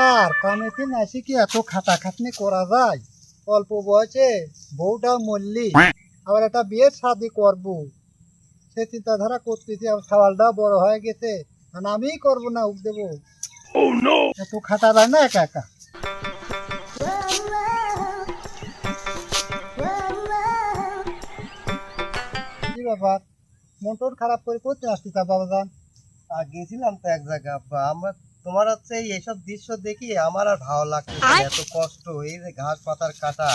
শালার কামেতে নাসি কি এত খাটাখাটনি করা যায়? অল্প বয়সে বউটা মরলি, আবার একটা বিয়ের শাদি করবো সে চিন্তাধারা করতেছি। আর সওয়ালটাও বড় হয়ে গেছে, আর আমিই করবো না, উঠ দেবো। এত খাটা যায় না একা একা। কি ব্যাপার, মোটর খারাপ করে করতে আসছি তা বাবাজান? গেছিলাম তো এক জায়গায় আব্বা। আমার তোমার হচ্ছে এইসব দৃশ্য দেখি আমার আর ভালো লাগছে না। এত কষ্ট, এই যে ঘাস পাতার কাটা,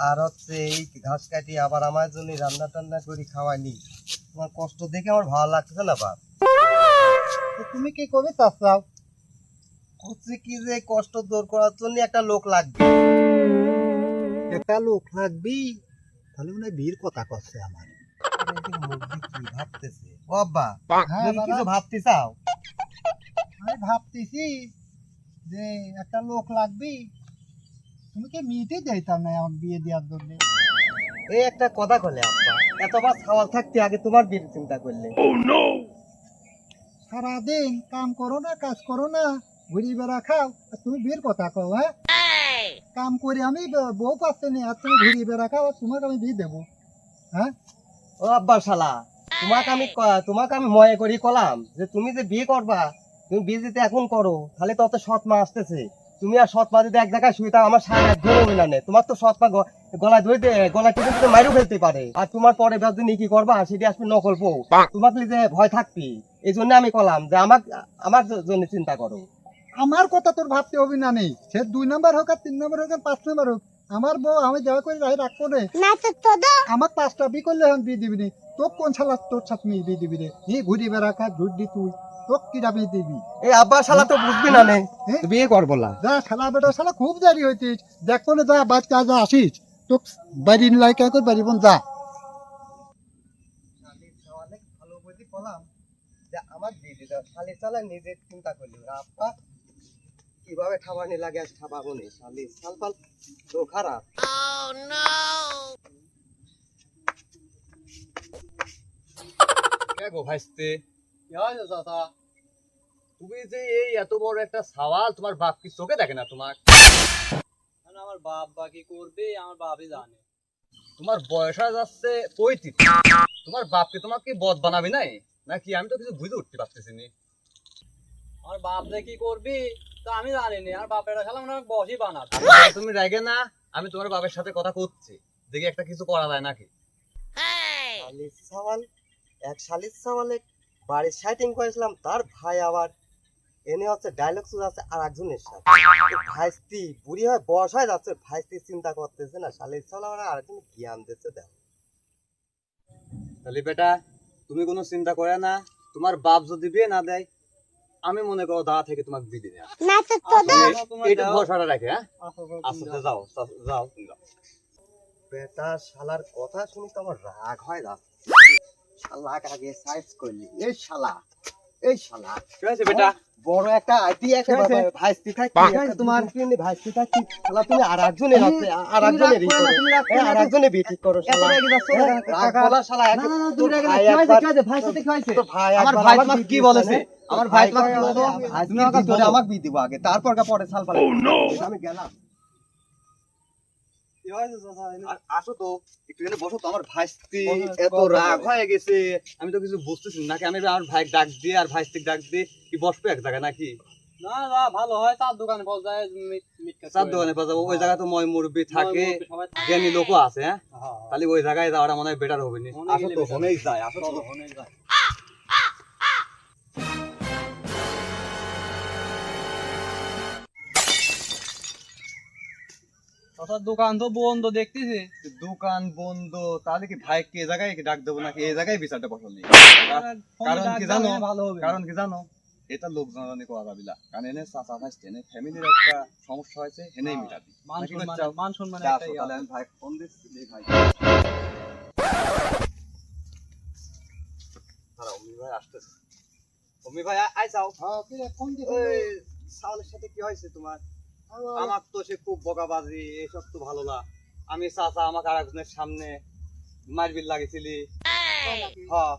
আর হচ্ছে এই ঘাস কাটি আবার আমার জন্য রান্না টান্না করে খাওয়াইনি। তোমার কষ্ট দেখে আমার ভালো লাগতেছে না বাপ। তো তুমি কি করবে চাচ্ছাও? হচ্ছে কি যে কষ্ট দূর করার জন্য একটা লোক লাগবে। একটা লোক লাগবি? তাহলে মনে হয় বীর কথা করছে আমার। কি ভাবতেছে ও আব্বা? হ্যাঁ তুমি বাবা, কিছু ভাবতে চাও? আমি ভাবতেছি যে একটা লোক লাগবি। তুমি কি মিটে যাইতাম না আমাকে বিয়ে দেওয়ার জন্য? এই একটা কথা কলে আব্বা, এতবার সওয়াল থাকতে আগে তোমার বিয়ের চিন্তা করলে। সারাদিন কাম করো না, কাজ করো না, ঘুরি বেড়া খাও, আর তুমি বিয়ের কথা কও? হ্যাঁ, কাম করে আমি বউ পাচ্ছে না, আর তুমি ঘুরি বেড়া খাও, আর তোমাকে আমি বিয়ে দেবো? হ্যাঁ, ও আব্বা শালা, তোমাকে আমি মনে করি কলাম যে তুমি যে বিয়ে করবা, তুমি বিয়ে যদি এখন করো তাহলে তো অত সৎ মা আসতেছে। তুমি আর সৎ মা যদি এক জায়গায় শুয়ে থাকো, আমার সারা রাত ঘুম হবে না নে। তোমার তো সৎ মা গলায় ধরে গলা টিপে টিপে মাইরও ফেলতে পারে। আর তোমার পরে দিন কি করবা সেটি আসবে নকল বউ, তোমাকে যে ভয় থাকবি। এই জন্য আমি কলাম যে আমার জন্য চিন্তা করো। আমার কথা তোর ভাবতে হবে না নেই, সে 2 নাম্বার হোক আর 3 নাম্বার হোক আর 5 নাম্বার হোক, আমার বউ আমি যাওয়া করে রাখবো রে। আমার 5টা বিয়ে করলে এখন বিয়ে দিবি নি। তোর কোন শালা তোর সাথে নিয়ে বিয়ে দিবি রে? এই ঘুরি বেড়া খা ঝুট দি তুই, তোর কিরা বিয়ে দিবি? এই আব্বা শালা তো বুঝবি না নে, বিয়ে করবো না। যা শালা বেটা, শালা খুব দেরি হইতিস। দেখ কোনে যা বাচ্চা যা আসিস, তো বাড়ি লাইকা করে বাড়ি বোন যা। ভালো বুঝি কলাম যে আমার বিয়ে দিতে শালি চালা নিজে চিন্তা করলি। আব্বা কিভাবে খাবানি লাগে আজ খাবাবো নি, শালি সালপাল তো খারাপ। গো ভাইস্তে, তুমি যে এই এত বড় একটা সওয়াল, তোমার বাপ কি চোখে দেখে না তোমার? আমার বাপ বা কি করবে, আমার বাপই জানে। তোমার বয়স হয়ে যাচ্ছে 35, তোমার বাপকে তোমাকে বদ বানাবি নাই নাকি? আমি তো কিছু বুঝে উঠতে পারতেছি না। আমার বাপ যে কি করবি তা আমি জানি না। আর বাপের খেলা মনে হয় বসই বানাবে। তুমি রেগে না, আমি তোমার বাপের সাথে কথা করছি, দেখি একটা কিছু করা যায় নাকি। শালির সাওয়াল, এক শালির সাওয়ালে বাড়ির সাইটিং করেছিলাম, তার ভাই আবার এনে হচ্ছে ডায়লগ আছে আর একজনের সাথে। ভাইস্তি বুড়ি হয় বয়স হয়ে যাচ্ছে, ভাইস্তি চিন্তা করতেছে না, শালির সাওয়াল আরেকজন জ্ঞান দিচ্ছে। দেখো তাহলে বেটা, তুমি কোনো চিন্তা করে না, তোমার বাপ যদি বিয়ে না দেয়, আমি মনে করো দাঁড়া থেকে তোমাকে বিয়ে দিই। একটু ভরসাটা রাখে। হ্যাঁ, আস্তে যাও যাও যাও। বেটা শালার কথা শুনি তো আমার রাগ হয় যাচ্ছে। শালা আগে সাইজ করলি, এই শালা, এই শালা কি হয়েছে বেটা? বড় একটা আইডিয়া আছে বাবা। ভাইস্তি থাকি তোমার কিনে ভাইস্তি থাকি, শালা তুমি আর একজনের আছে, আর একজনের আর একজনের বিয়ে ঠিক করো শালা। রাগ বলা শালা, এক তোর ভাই একবার ভাইস্তি খাইছে, তোর ভাই আমার ভাই তোমাকে কি বলেছে? আমার ভাই তোমাকে কি বলেছে? তুমি আমাকে ধরে আমাকে বিয়ে দিব আগে, তারপর পরে সাল পালা। আমি গেলাম। আসো তো একটু এখানে বসো তো। আমার ভাইস্তি এত রাগ হয়ে গেছে, আমি তো কিছু বুঝতেছি না নাকি। আমি আমার ভাই ডাক দিয়ে আর ভাইস্তিক ডাক দিয়ে কি বসবো এক জায়গায় নাকি? না না, ভালো হয় তার দোকানে পাওয়া যায়। চার দোকানে পাওয়া যাবো, ওই জায়গায় তো ময় মুরব্বী থাকে, জ্ঞানী লোকও আছে। হ্যাঁ, তাহলে ওই জায়গায় যাওয়াটা মনে হয় বেটার হবে না। আসো তো, ফোনেই যায়। আসো তো। দোকান তো বন্ধ দেখতেছি। দোকান বন্ধ, তাহলে কি ভাই কি জায়গায় ডাক দেবো নাকি এই জায়গায় বিচারটা বসাল নেই? কারণ কি জানো? ভালো হবে। কারণ কি জানো, এটা লোক জানানি করা যাবে না। কারণ এনে চাচা ভাইস্তে এনে ফ্যামিলির একটা সমস্যা হয়েছে, এনেই মিটাবি। মান সম্মান আসো, একটাই তাহলে আছে। আমি ভাই ফোন দিচ্ছি, দেখ ভাই। দাঁড়াও, অমি ভাই আসতেছে। অমি ভাই আই যাও। হ্যাঁ, কি রে, কোন দিকে? ওই সাওয়ালের সাথে কি হয়েছে তোমার? আমার তো সে খুব বকাবাজি, এসব তো ভালো না। আমি চাচা আমাকে আর একজনের সামনে মারবিল লাগেছিলি। হ্যাঁ,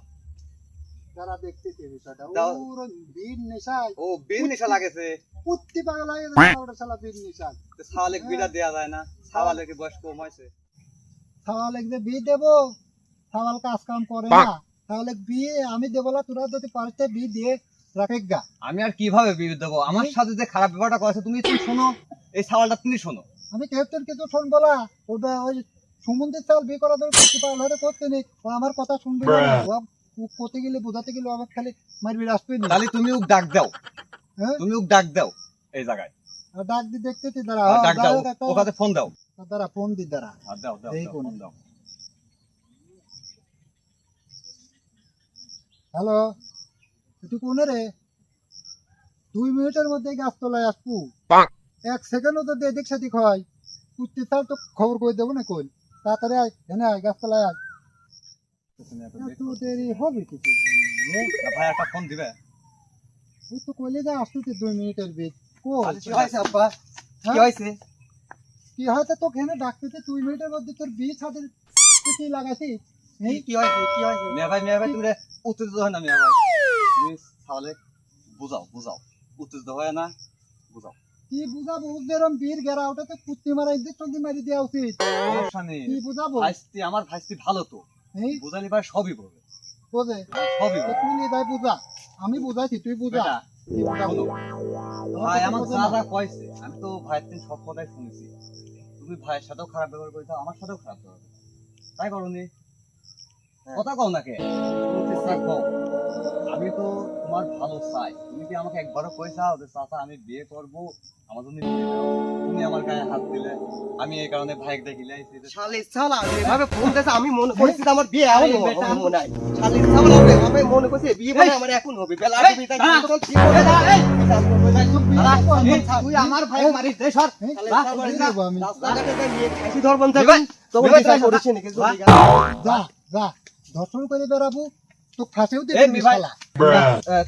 যারা দেখতেছে বিষয়টা, দাও। ওর বীর নেশায় ও বিল নেশা লাগেছে। কুত্তি পাগল হয়ে গেছে ওটা শালা বিয়ে নিশান সাওয়ালেক বিটা দেয়া যায় না, সাওয়ালেকের বয়স কম হয়েছে। সওয়াল যে বিয়ে দেবো, সওয়াল কাজ কাম করে না, তাহলে বিয়ে আমি দেবো না, তোরা যদি পারিস বিয়ে দিয়ে রাখে গা। আমি আর কিভাবে বিয়ে দেবো? আমার সাথে যে খারাপ ব্যাপারটা করেছে তুমি শোনো, এই সাওয়ালটা তুমি শোনো। আমি কেউ তোর কিছু শুনবো না, ওটা ওই সুমন্দির চাল বিয়ে করা দেবে কুত্তি পাগল হয়ে করতে নেই, ও আমার কথা শুনবি না, ও করতে গেলে বোঝাতে গেলে আমার খালি মারবি আসবে না। তাহলে তুমি ওকে ডাক দাও, হ্যাঁ তুমি ওকে ডাক দাও এই জায়গায়, আর ডাক দি দেখতেছি দাঁড়া, ডাক দাও, ওখানে ফোন দাও। দাঁড়া ফোন দি দাঁড়া। দাও দাও এই ফোন দাও। হ্যালো, তুই কোনে রে? 2 মিনিটের মধ্যে গাছতলায় আসবো, 1 সেকেন্ডও যদি এদিক সেদিক হয় কুত্তি চাল তো খবর করে দেবো না। কই তাড়াতাড়ি আয়, এনে আয়, গাছতলায় আয়। এত দেরি হবে কিছু? ভাই একটা ফোন দিবে? ও তো কইলে যে আসতেছে 2 মিনিটের ভিত। কি হয়েছে আব্বা? কি হয়েছে? কি হয়তো তোকে এনে ডাকতেছে 2 মিনিটের মধ্যে, তোর বিয়ে ছাদের কি লাগাইছিস? এই কি হয়েছে? কি হয়েছে? মিয়া ভাই তুমি উত্তেজিত হয় না মিয়া ভাই, তুমি সাওয়ালেক বুঝাও উত্তেজিত হয় না, বুঝাও। কি বুঝাবো? যেরকম বীর গেরা ওটা তো কুত্তি মারা ইঞ্জেকশন দিয়ে মারি দেওয়া উচিত। সমস্যা নেই, কি বুঝাবো? আমার ভাইস্তি ভালো তো, এই বুঝালি ভাই সবই বলবে, বোঝে সবই তো বলবে। তুই নি ভাই বুঝা, আমি বুঝাইছি, তুই বুঝা। বেটা, কি বুঝাবো? শোনো, ভাই আমার যা যা কয়েছে আমি তো ভাইয়ের থেকে সব কথাই শুনেছি। তুমি ভাইয়ের সাথেও খারাপ ব্যবহার করেছো, আমার সাথেও খারাপ ব্যবহার করেছো, তাই করনি? কথা কও না কে? শুনতেছি কও। আমি তো তোমার ভালো চাই, তুমি কি আমাকে একবারও কইছাও যে চাচা আমি বিয়ে করব, আমার জন্য বিয়ে দাও? তুমি আমার গায়ে হাত দিলে, আমি এই কারণে ভাইকে দেখিলে শালির শালা এভাবে ফোন দিয়েছে, আমি মনে করছি আমার বিয়ে এখন হবে মনে হয়। শালির শালা হবে, আমি মনে করছি বিয়ে মানে আমার এখন হবে। বেলা তুমি তাই তখন ঠিক করে দাও। তুই আমার ভাই মারিস দে সর। আমি রাস্তাঘাটে যাই নিয়ে খাইছি ধরবন যখন তখন বিচার করেছে নাকি জলদি গা। যা যা দর্শন করে বেড়াবো, তো ফাঁসেও এই দিবি ভাই। শালা।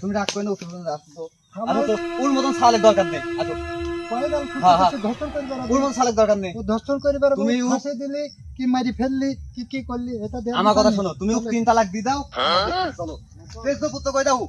তুমি রাগ করে না, উঠে আসো তো। আসো তো, ওর মতন সালের দরকার নেই, আসো। কয়দাল হ্যাঁ, হ্যাঁ। ধর্ষণ করে বেড়াবো, ওর মতন সালের দরকার নেই। ও ধর্ষণ করে বেড়াবো, তুমি ফাঁসে দিলি কি মারি ফেললি কি করলি এটা দেখ। আমার কথা শোনো, তুমি ওকে 3 তালাক দিয়ে দাও, চলো ফেসবুক তো কই দাও।